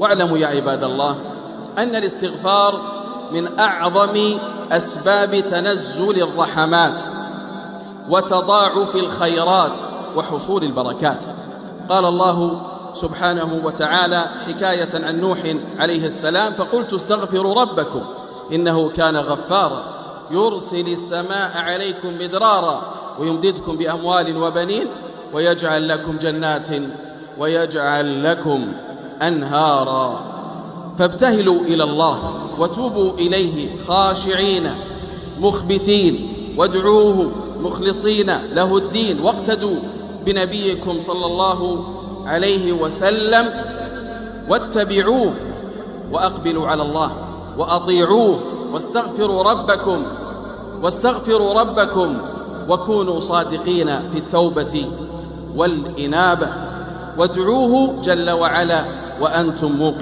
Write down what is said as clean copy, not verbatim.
واعلموا يا عباد الله أن الاستغفار من أعظم أسباب تنزل الرحمات وتضاعف الخيرات وحصول البركات. قال الله سبحانه وتعالى حكاية عن نوح عليه السلام: فقلت استغفروا ربكم إنه كان غفارا يرسل السماء عليكم مدرارا ويمددكم بأموال وبنين ويجعل لكم جنات ويجعل لكم أنهارا. فابتهلوا إلى الله وتوبوا إليه خاشعين مخبتين، وادعوه مخلصين له الدين، واقتدوا بنبيكم صلى الله عليه وسلم، واتبعوه وأقبلوا على الله وأطيعوه، واستغفروا ربكم وكونوا صادقين في التوبة والإنابة، وادعوه جل وعلا وأنتم موقنون.